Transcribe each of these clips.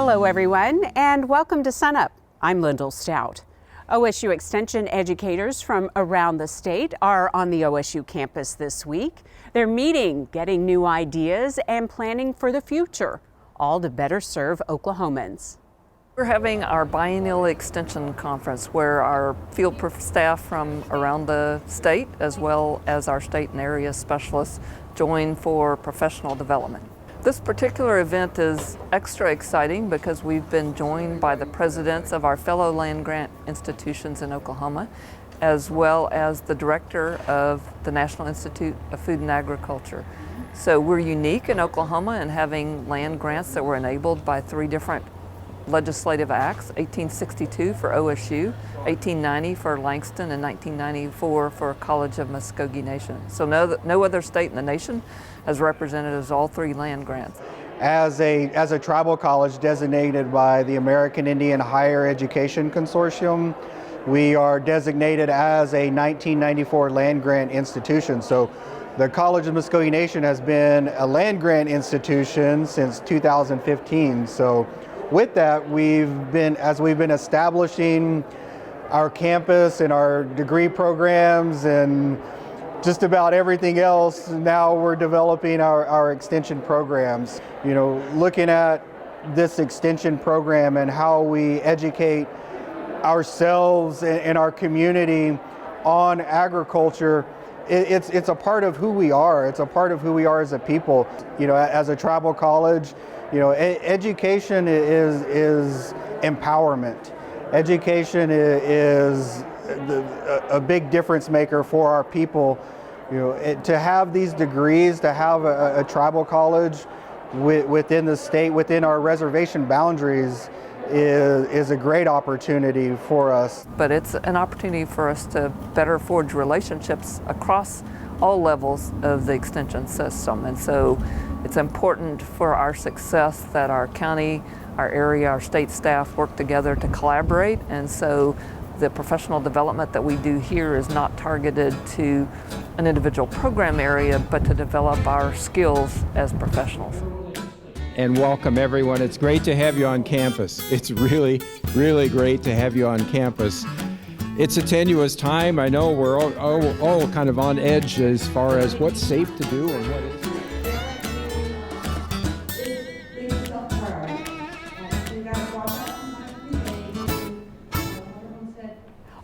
Hello everyone, and welcome to SUNUP. I'm Lyndall Stout. OSU Extension educators from around the state are on the OSU campus this week. They're meeting, getting new ideas, and planning for the future, all to better serve Oklahomans. We're having our biennial extension conference where our field staff from around the state, as well as our state and area specialists, join for professional development. This particular event is extra exciting because we've been joined by the presidents of our fellow land-grant institutions in Oklahoma, as well as the director of the National Institute of Food and Agriculture. So we're unique in Oklahoma in having land grants that were enabled by 3 different legislative acts: 1862 for OSU, 1890 for Langston, and 1994 for College of Muscogee Nation. So no other state in the nation has represented as all 3 land grants. As a tribal college designated by the American Indian Higher Education Consortium, we are designated as a 1994 land grant institution. So the College of Muscogee Nation has been a land grant institution since 2015. So with that, as we've been establishing our campus and our degree programs and just about everything else, now we're developing our extension programs. You know, looking at this extension program and how we educate ourselves and our community on agriculture, it's a part of who we are. It's a part of who we are as a people. You know, as a tribal college, you know, education is empowerment. Education is a big difference maker for our people. You know, to have these degrees, to have a tribal college within the state, within our reservation boundaries, is a great opportunity for us. But it's an opportunity for us to better forge relationships across all levels of the extension system. And so it's important for our success that our county, our area, our state staff work together to collaborate. And so the professional development that we do here is not targeted to an individual program area, but to develop our skills as professionals. And welcome everyone. It's great to have you on campus. It's really, really great to have you on campus. It's a tenuous time. I know we're all kind of on edge as far as what's safe to do and what isn't.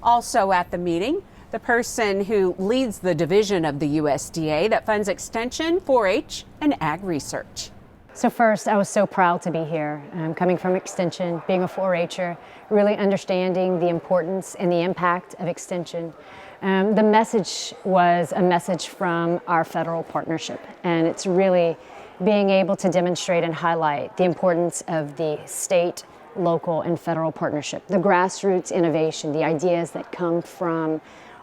Also at the meeting, the person who leads the division of the USDA that funds extension, 4-H, and ag research. So first, I was so proud to be here. Coming from Extension, being a 4-H'er, really understanding the importance and the impact of Extension. The message was a message from our federal partnership, and it's really being able to demonstrate and highlight the importance of the state, local, and federal partnership, the grassroots innovation, the ideas that come from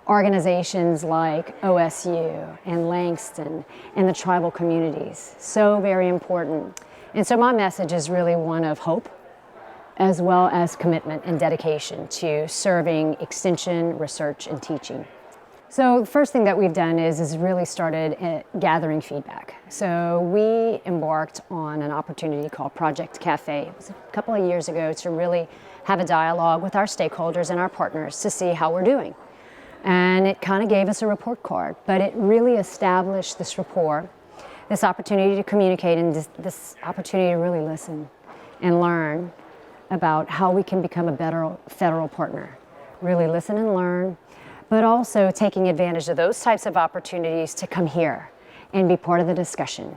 organizations like OSU and Langston and the tribal communities. So very important. And so my message is really one of hope, as well as commitment and dedication to serving extension, research, and teaching. So the first thing that we've done is really started gathering feedback. So we embarked on an opportunity called Project Cafe. It was a couple of years ago to really have a dialogue with our stakeholders and our partners to see how we're doing. And it kind of gave us a report card, but it really established this rapport, this opportunity to communicate, and this opportunity to really listen and learn about how we can become a better federal partner. Really listen and learn, but also taking advantage of those types of opportunities to come here and be part of the discussion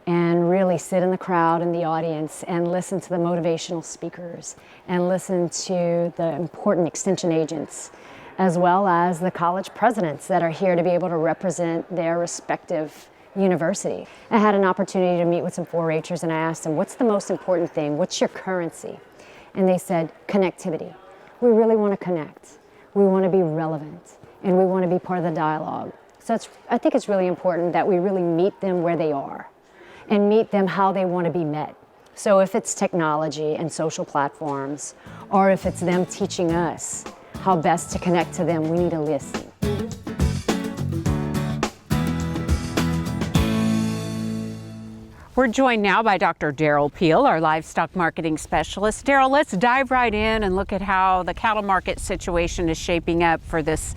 and really sit in the crowd in the audience and listen to the motivational speakers and listen to the important extension agents, as well as the college presidents that are here to be able to represent their respective university. I had an opportunity to meet with some 4-H'ers and I asked them, what's the most important thing? What's your currency? And they said, connectivity. We really want to connect. We want to be relevant and we want to be part of the dialogue. So I think it's really important that we really meet them where they are and meet them how they want to be met. So if it's technology and social platforms, or if it's them teaching us how best to connect to them, we need to listen. We're joined now by Dr. Derrell Peel, our livestock marketing specialist. Derrell, let's dive right in and look at how the cattle market situation is shaping up for this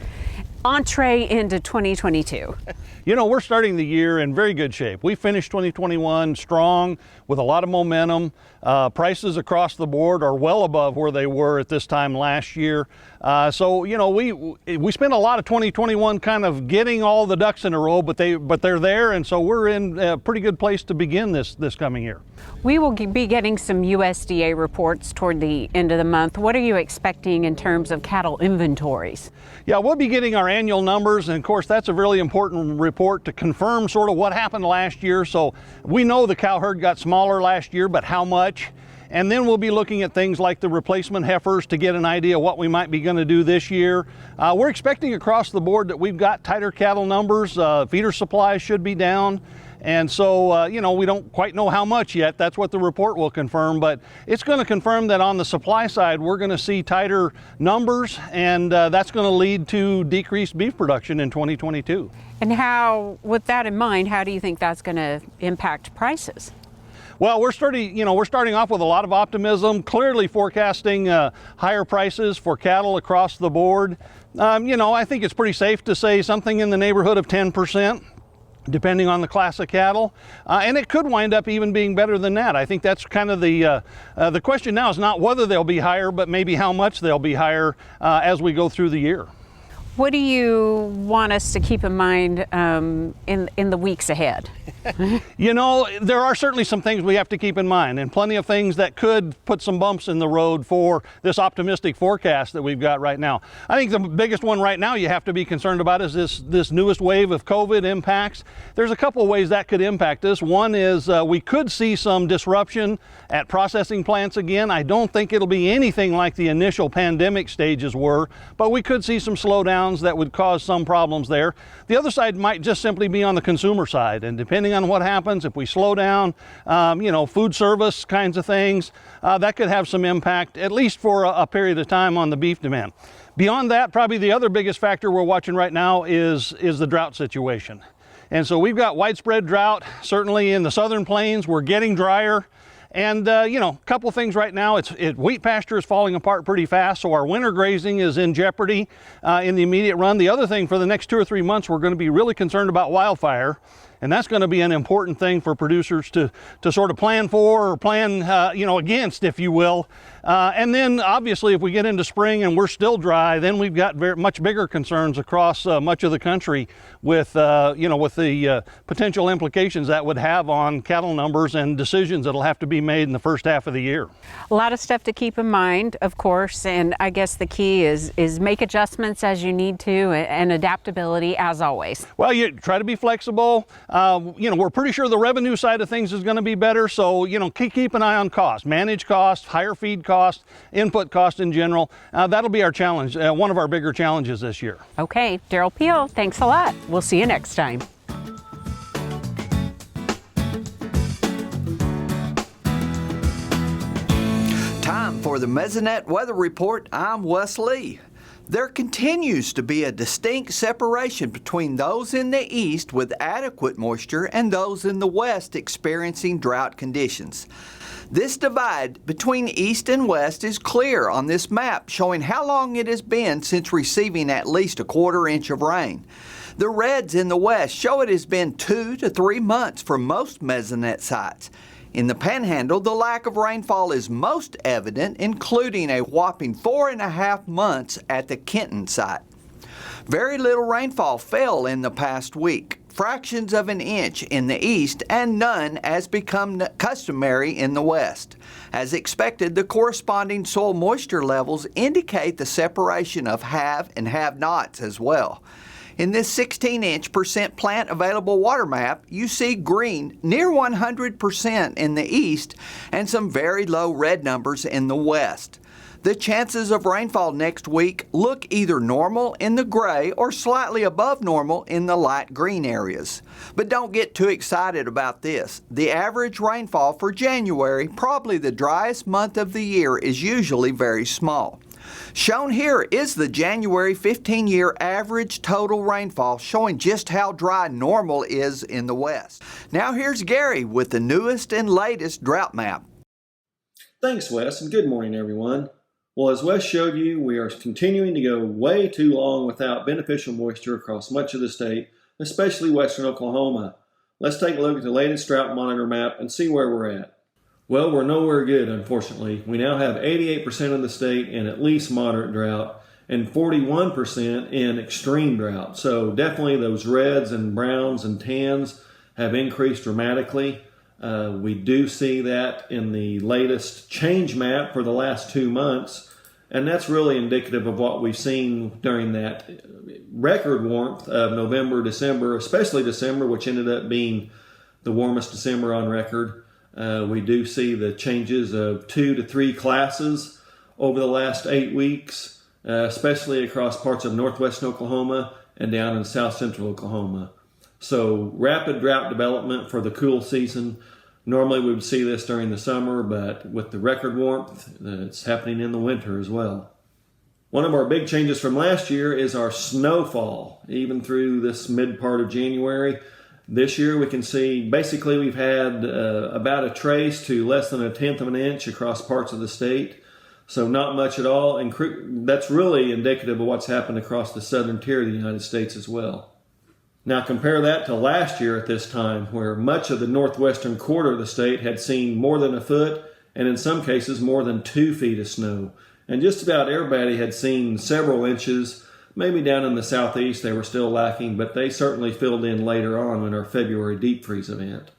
entree into 2022. You know, we're starting the year in very good shape. We finished 2021 strong with a lot of momentum. Prices across the board are well above where they were at this time last year. So, you know, we spent a lot of 2021 kind of getting all the ducks in a row, but they're there, and so we're in a pretty good place to begin this coming year. We will be getting some USDA reports toward the end of the month. What are you expecting in terms of cattle inventories? Yeah, we'll be getting our annual numbers, and of course that's a really important report to confirm sort of what happened last year. So we know the cow herd got smaller last year, but how much? And then we'll be looking at things like the replacement heifers to get an idea what we might be going to do this year. We're expecting across the board that we've got tighter cattle numbers. Feeder supplies should be down. And so, you know, we don't quite know how much yet. That's what the report will confirm, but it's going to confirm that on the supply side, we're going to see tighter numbers, and that's going to lead to decreased beef production in 2022. And how, with that in mind, how do you think that's going to impact prices? Well, we're starting off with a lot of optimism, clearly forecasting higher prices for cattle across the board. You know, I think it's pretty safe to say something in the neighborhood of 10%. Depending on the class of cattle, and it could wind up even being better than that. I think that's kind of the question now is not whether they'll be higher, but maybe how much they'll be higher as we go through the year. What do you want us to keep in mind in the weeks ahead? You know, there are certainly some things we have to keep in mind, and plenty of things that could put some bumps in the road for this optimistic forecast that we've got right now. I think the biggest one right now you have to be concerned about is this newest wave of COVID impacts. There's a couple of ways that could impact us. One is we could see some disruption at processing plants again. I don't think it'll be anything like the initial pandemic stages were, but we could see some slowdowns that would cause some problems there. The other side might just simply be on the consumer side, and depending on what happens, if we slow down, you know, food service kinds of things, that could have some impact, at least for a period of time, on the beef demand. Beyond that, probably the other biggest factor we're watching right now is the drought situation. And so we've got widespread drought, certainly in the southern plains. We're getting drier. And, you know, a couple things right now, wheat pasture is falling apart pretty fast, so our winter grazing is in jeopardy in the immediate run. The other thing, for the next 2 or 3 months, we're going to be really concerned about wildfire. And that's going to be an important thing for producers to sort of plan for or plan, you know, against, if you will. And then obviously if we get into spring and we're still dry, then we've got much bigger concerns across much of the country with, you know, with the potential implications that would have on cattle numbers and decisions that'll have to be made in the first half of the year. A lot of stuff to keep in mind, of course, and I guess the key is make adjustments as you need to, and adaptability as always. Well, you try to be flexible. You know, we're pretty sure the revenue side of things is going to be better, so, you know, keep an eye on cost, manage costs, higher feed costs, input costs in general. That'll be our challenge, one of our bigger challenges this year. Okay, Derrell Peel, thanks a lot. We'll see you next time. Time for the Mesonet Weather Report. I'm Wes Lee. There continues to be a distinct separation between those in the east with adequate moisture and those in the west experiencing drought conditions. This divide between east and west is clear on this map, showing how long it has been since receiving at least a 1/4 inch of rain. The reds in the west show it has been 2 to 3 months for most Mesonet sites. In the Panhandle, the lack of rainfall is most evident, including a whopping 4.5 months at the Kenton site. Very little rainfall fell in the past week, fractions of an inch in the east and none as become customary in the west. As expected, the corresponding soil moisture levels indicate the separation of have and have-nots as well. In this 16-inch percent plant available water map, you see green near 100% in the east and some very low red numbers in the west. The chances of rainfall next week look either normal in the gray or slightly above normal in the light green areas. But don't get too excited about this. The average rainfall for January, probably the driest month of the year, is usually very small. Shown here is the January 15-year average total rainfall, showing just how dry normal is in the West. Now here's Gary with the newest and latest drought map. Thanks, Wes, and good morning, everyone. Well, as Wes showed you, we are continuing to go way too long without beneficial moisture across much of the state, especially western Oklahoma. Let's take a look at the latest drought monitor map and see where we're at. Well, we're nowhere good, unfortunately. We now have 88% of the state in at least moderate drought and 41% in extreme drought. So definitely those reds and browns and tans have increased dramatically. We do see that in the latest change map for the last 2 months, and that's really indicative of what we've seen during that record warmth of November, December, especially December, which ended up being the warmest December on record. We do see the changes of 2 to 3 classes over the last 8 weeks, especially across parts of northwest Oklahoma and down in south central Oklahoma. So rapid drought development for the cool season. Normally we would see this during the summer, but with the record warmth, it's happening in the winter as well. One of our big changes from last year is our snowfall, even through this mid part of January. This year we can see basically we've had about a trace to less than 1/10 of an inch across parts of the state. So not much at all, and that's really indicative of what's happened across the southern tier of the United States as well. Now compare that to last year at this time, where much of the northwestern quarter of the state had seen more than 1 foot, and in some cases more than 2 feet of snow. And just about everybody had seen several inches. Maybe down in the southeast they were still lacking, but they certainly filled in later on in our February deep freeze event.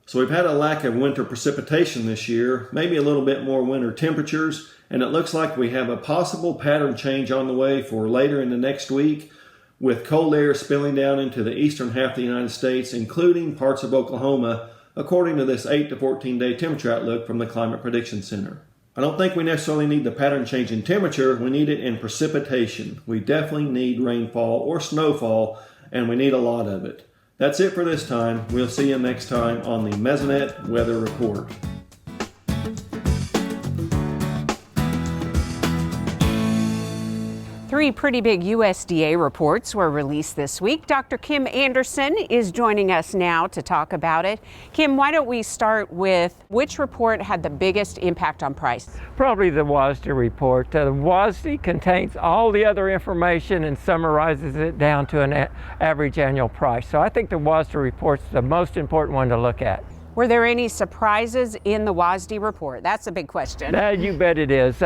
So we've had a lack of winter precipitation this year, maybe a little bit more winter temperatures, and it looks like we have a possible pattern change on the way for later in the next week, with cold air spilling down into the eastern half of the United States, including parts of Oklahoma, according to this 8 to 14-day temperature outlook from the Climate Prediction Center. I don't think we necessarily need the pattern change in temperature, we need it in precipitation. We definitely need rainfall or snowfall, and we need a lot of it. That's it for this time. We'll see you next time on the Mesonet Weather Report. 3 pretty big USDA reports were released this week. Dr. Kim Anderson is joining us now to talk about it. Kim, why don't we start with which report had the biggest impact on price? Probably the WSDA report. The WSDA contains all the other information and summarizes it down to an average annual price. So I think the WSDA report's the most important one to look at. Were there any surprises in the WSDA report? That's a big question. You bet it is.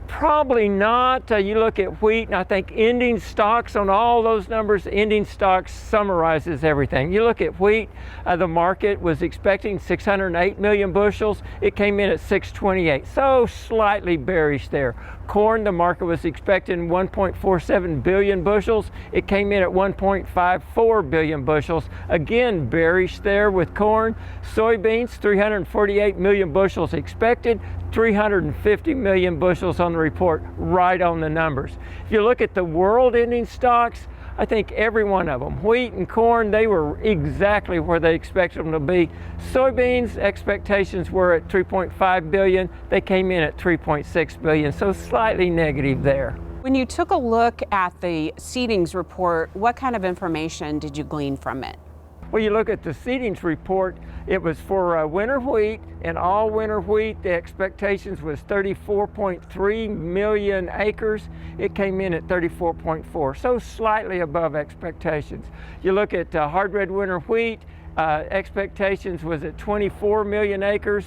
Probably not. You look at wheat, and I think ending stocks on all those numbers, ending stocks summarizes everything. You look at wheat, the market was expecting 608 million bushels. It came in at 628, so slightly bearish there. Corn, the market was expecting 1.47 billion bushels. It came in at 1.54 billion bushels. Again, bearish there with corn. Soybeans, 348 million bushels expected, 350 million bushels on the report, right on the numbers. If you look at the world ending stocks, I think every one of them, wheat and corn, they were exactly where they expected them to be. Soybeans, expectations were at 3.5 billion. They came in at 3.6 billion, so slightly negative there. When you took a look at the seedings report, what kind of information did you glean from it? Well, you look at the seedings report, it was for winter wheat, and all winter wheat, the expectations was 34.3 million acres. It came in at 34.4, so slightly above expectations. You look at hard red winter wheat, expectations was at 24 million acres,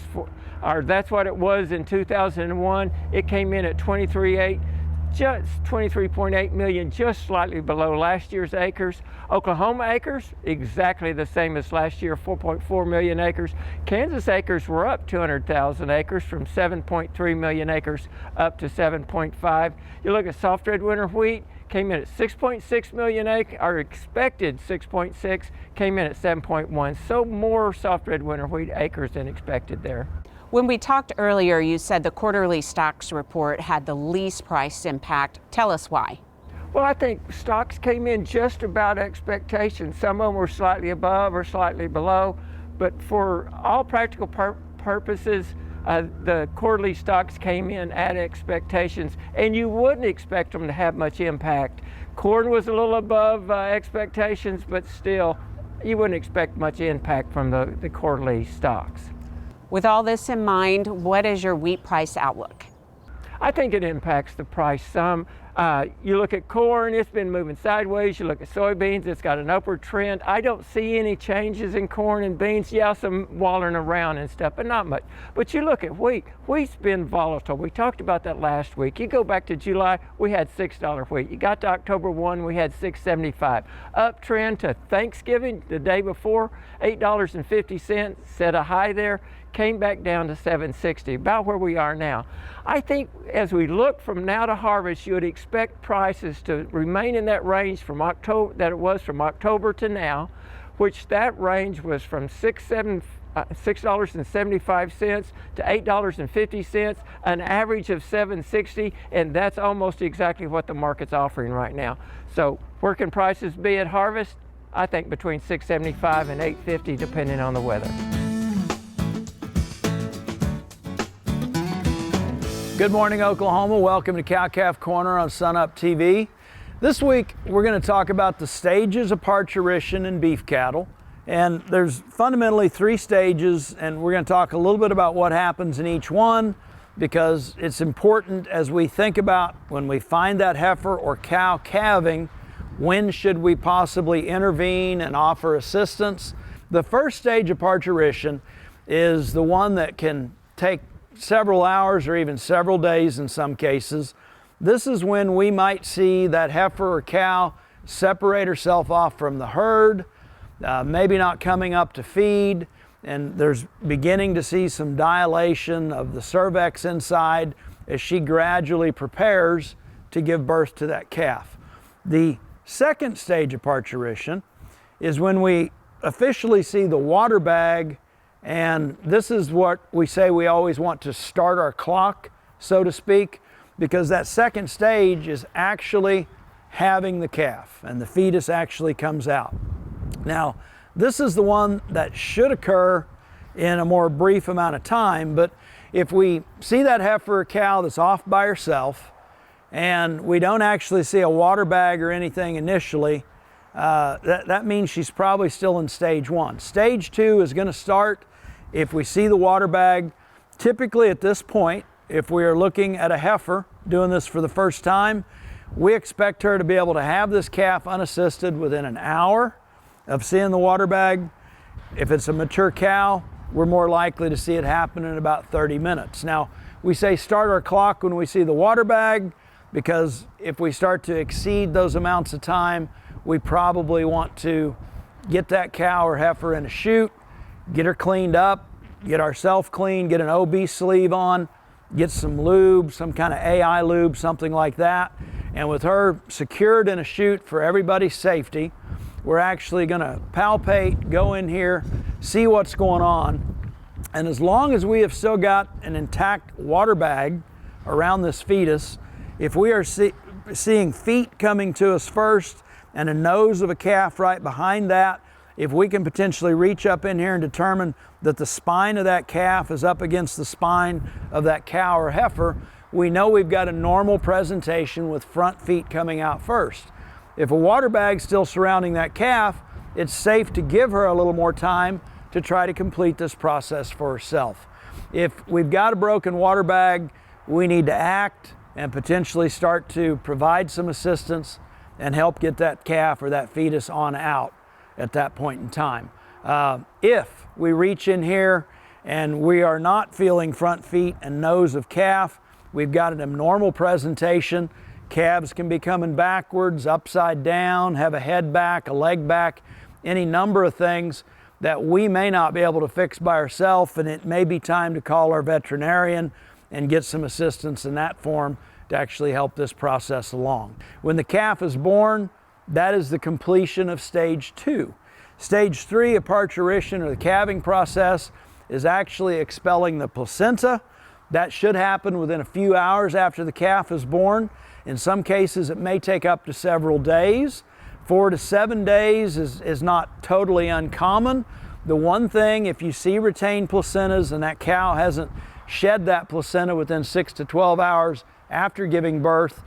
or that's what it was in 2001. It came in at 23.8 million, just slightly below last year's acres. Oklahoma acres, exactly the same as last year, 4.4 million acres. Kansas acres were up 200,000 acres from 7.3 million acres up to 7.5. You look at soft red winter wheat, came in at 6.6 million acres, or expected 6.6, came in at 7.1. So more soft red winter wheat acres than expected there. When we talked earlier, you said the quarterly stocks report had the least price impact. Tell us why. Well, I think stocks came in just about expectations. Some of them were slightly above or slightly below, but for all practical purposes, The quarterly stocks came in at expectations, and you wouldn't expect them to have much impact. Corn was a little above expectations, but still, you wouldn't expect much impact from the quarterly stocks. With all this in mind, what is your wheat price outlook? I think it impacts the price some. You look at corn, it's been moving sideways. You look at soybeans, it's got an upward trend. I don't see any changes in corn and beans. Yeah, some wallering around and stuff, but not much. But you look at wheat. Wheat's been volatile. We talked about that last week. You go back to July, we had $6 wheat. You got to October 1, we had $6.75. Uptrend to Thanksgiving, the day before, $8.50, set a high there. Came back down to $7.60, about where we are now. I think as we look from now to harvest, you would expect prices to remain in that range from October, that it was from October to now, which that range was from $6.75 to $8.50, an average of $7.60, and that's almost exactly what the market's offering right now. So where can prices be at harvest? I think between $6.75 and $8.50, depending on the weather. Good morning, Oklahoma. Welcome to Cow-Calf Corner on SUNUPTV. This week, we're going to talk about the stages of parturition in beef cattle. And there's fundamentally 3 stages, and we're going to talk a little bit about what happens in each one, because it's important as we think about when we find that heifer or cow calving, when should we possibly intervene and offer assistance. The first stage of parturition is the one that can take several hours or even several days in some cases. This is when we might see that heifer or cow separate herself off from the herd, maybe not coming up to feed, and there's beginning to see some dilation of the cervix inside as she gradually prepares to give birth to that calf. The second stage of parturition is when we officially see the water bag. And this is what we say we always want to start our clock, so to speak, because that second stage is actually having the calf and the fetus actually comes out. Now, this is the one that should occur in a more brief amount of time, but if we see that heifer or cow that's off by herself and we don't actually see a water bag or anything initially, that means she's probably still in stage 1. Stage 2 is going to start if we see the water bag. Typically at this point, if we are looking at a heifer doing this for the first time, we expect her to be able to have this calf unassisted within an hour of seeing the water bag. If it's a mature cow, we're more likely to see it happen in about 30 minutes. Now, we say start our clock when we see the water bag, because if we start to exceed those amounts of time, we probably want to get that cow or heifer in a chute, get her cleaned up, get ourselves clean, get an OB sleeve on, get some lube, some kind of AI lube, something like that. And with her secured in a chute for everybody's safety, we're actually going to palpate, go in here, see what's going on. And as long as we have still got an intact water bag around this fetus, if we are seeing feet coming to us first and a nose of a calf right behind that, if we can potentially reach up in here and determine that the spine of that calf is up against the spine of that cow or heifer, we know we've got a normal presentation with front feet coming out first. If a water bag's still surrounding that calf, it's safe to give her a little more time to try to complete this process for herself. If we've got a broken water bag, we need to act and potentially start to provide some assistance and help get that calf or that fetus on out at that point in time. If we reach in here and we are not feeling front feet and nose of calf, we've got an abnormal presentation. Calves can be coming backwards, upside down, have a head back, a leg back, any number of things that we may not be able to fix by ourselves, and it may be time to call our veterinarian and get some assistance in that form to actually help this process along. When the calf is born, that is the completion of stage 2. Stage 3 of parturition, or the calving process, is actually expelling the placenta. That should happen within a few hours after the calf is born. In some cases, it may take up to several days. 4 to 7 days is not totally uncommon. The one thing, if you see retained placentas and that cow hasn't shed that placenta within 6 to 12 hours after giving birth.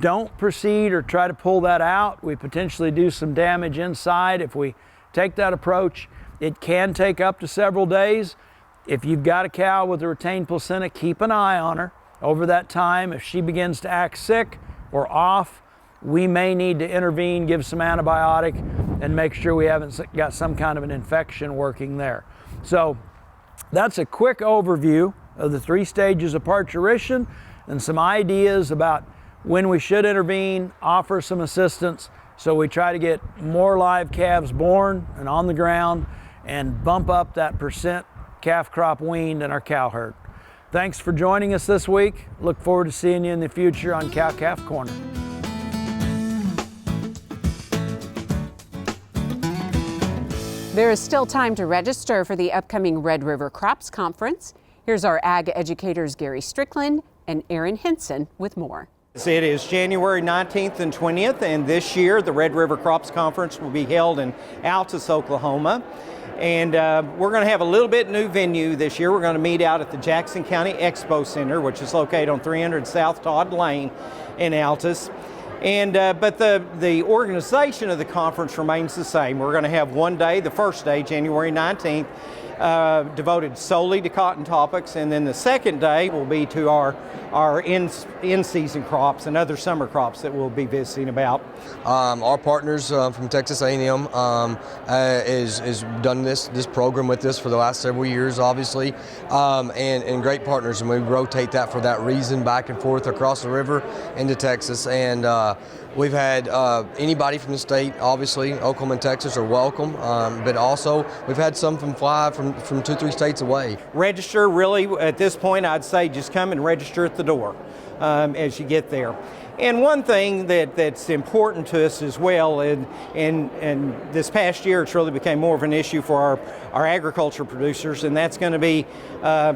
Don't proceed or try to pull that out. We potentially do some damage inside if we take that approach. It can take up to several days. If you've got a cow with a retained placenta, keep an eye on her over that time. If she begins to act sick or off, we may need to intervene, give some antibiotic, and make sure we haven't got some kind of an infection working there. So that's a quick overview of the 3 stages of parturition and some ideas about when we should intervene, offer some assistance, so we try to get more live calves born and on the ground and bump up that percent calf crop weaned in our cow herd. Thanks for joining us this week. Look forward to seeing you in the future on Cow Calf Corner. There is still time to register for the upcoming Red River Crops Conference. Here's our ag educators Gary Strickland and Aaron Henson with more. It is January 19th and 20th, and this year the Red River Crops Conference will be held in Altus, Oklahoma. And we're going to have a little bit new venue this year. We're going to meet out at the Jackson County Expo Center, which is located on 300 South Todd Lane in Altus. And but the organization of the conference remains the same. We're going to have one day, the first day, January 19th, devoted solely to cotton topics, and then the second day will be to our in-season crops and other summer crops that we'll be visiting about. Our partners from Texas A&M is done this program with us for the last several years, obviously, and great partners, and we rotate that for that reason back and forth across the river into Texas. And we've had anybody from the state, obviously, Oklahoma and Texas are welcome, but also we've had some from 2-3 states away. Register, really, at this point, I'd say just come and register at the door as you get there. And one thing that's important to us as well, and this past year it's really became more of an issue for our agriculture producers, and that's going to be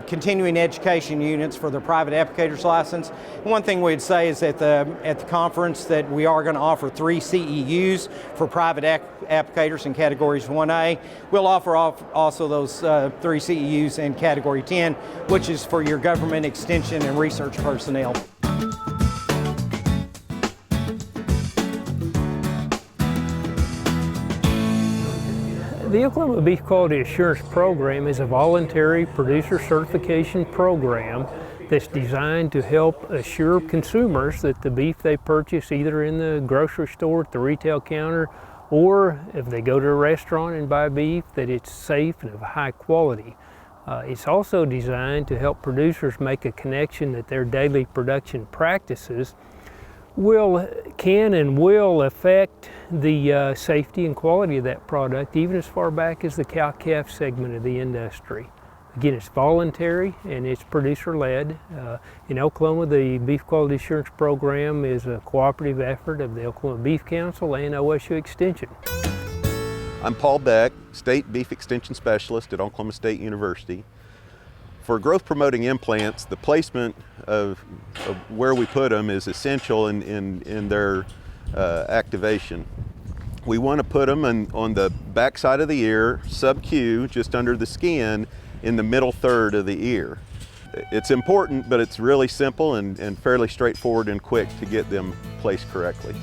continuing education units for the private applicator's license. One thing we'd say is at the conference that we are going to offer 3 CEUs for private applicators in categories 1A. We'll offer also those 3 CEUs in category 10, which is for your government extension and research personnel. The Oklahoma Beef Quality Assurance Program is a voluntary producer certification program that's designed to help assure consumers that the beef they purchase either in the grocery store, at the retail counter, or if they go to a restaurant and buy beef, that it's safe and of high quality. It's also designed to help producers make a connection that their daily production practices can and will affect the safety and quality of that product, even as far back as the cow-calf segment of the industry. Again, it's voluntary and it's producer-led. In Oklahoma, the Beef Quality Assurance Program is a cooperative effort of the Oklahoma Beef Council and OSU Extension. I'm Paul Beck, State Beef Extension Specialist at Oklahoma State University. For growth promoting implants, the placement of where we put them is essential in their activation. We want to put them on the back side of the ear, sub-Q, just under the skin, in the middle third of the ear. It's important, but it's really simple and fairly straightforward and quick to get them placed correctly.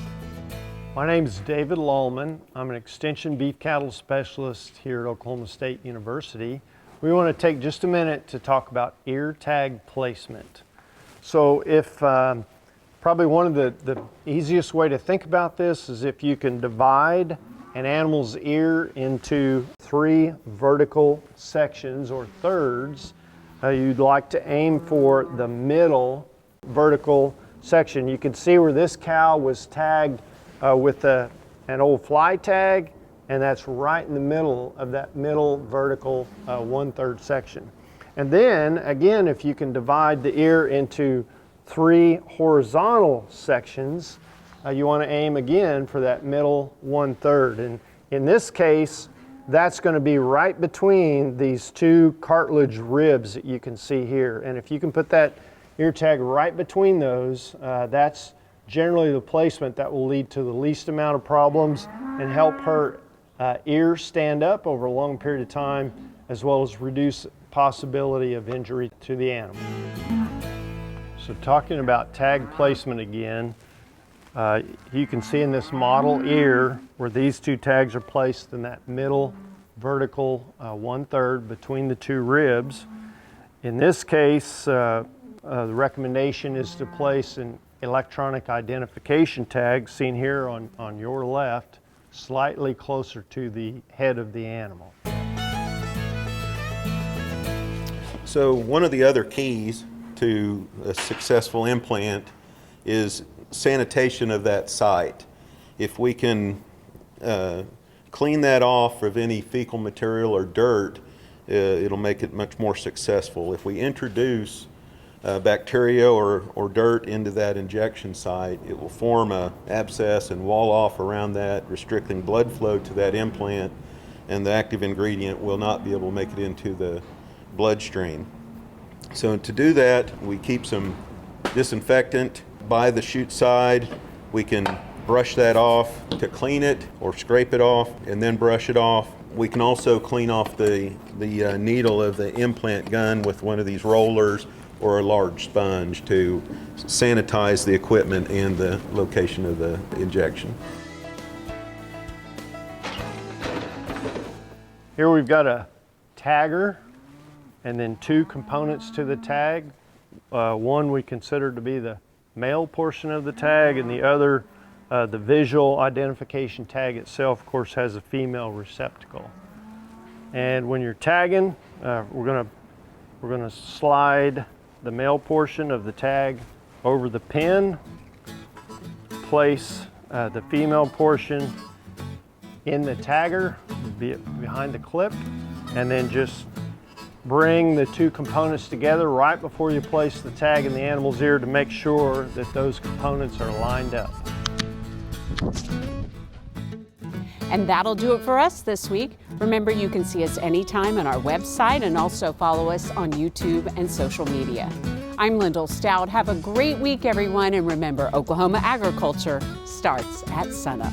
My name is David Lalman. I'm an Extension Beef Cattle Specialist here at Oklahoma State University. We want to take just a minute to talk about ear tag placement. So probably one of the easiest way to think about this is if you can divide an animal's ear into 3 vertical sections or thirds, you'd like to aim for the middle vertical section. You can see where this cow was tagged with an old fly tag, and that's right in the middle of that middle vertical 1/3 section. And then again, if you can divide the ear into 3 horizontal sections, you want to aim again for that middle 1/3. And in this case, that's going to be right between these 2 cartilage ribs that you can see here. And if you can put that ear tag right between those, that's generally the placement that will lead to the least amount of problems and help her ear stand up over a long period of time, as well as reduce possibility of injury to the animal. So talking about tag placement again, you can see in this model ear where these two tags are placed in that middle vertical 1/3 between the two ribs. In this case, the recommendation is to place an electronic identification tag, seen here on your left, slightly closer to the head of the animal. So one of the other keys to a successful implant is sanitation of that site. If we can clean that off of any fecal material or dirt, it'll make it much more successful. If we introduce bacteria or dirt into that injection site, it will form an abscess and wall off around that, restricting blood flow to that implant, and the active ingredient will not be able to make it into the bloodstream. So to do that, we keep some disinfectant by the chute side. We can brush that off to clean it or scrape it off and then brush it off. We can also clean off the needle of the implant gun with one of these rollers or a large sponge to sanitize the equipment and the location of the injection. Here we've got a tagger and then two components to the tag. One we consider to be the male portion of the tag, and the other, the visual identification tag itself, of course, has a female receptacle. And when you're tagging, we're gonna slide the male portion of the tag over the pin, place the female portion in the tagger, behind the clip, and then just bring the two components together right before you place the tag in the animal's ear to make sure that those components are lined up. And that'll do it for us this week. Remember, you can see us anytime on our website and also follow us on YouTube and social media. I'm Lyndall Stout. Have a great week, everyone. And remember, Oklahoma agriculture starts at sunup.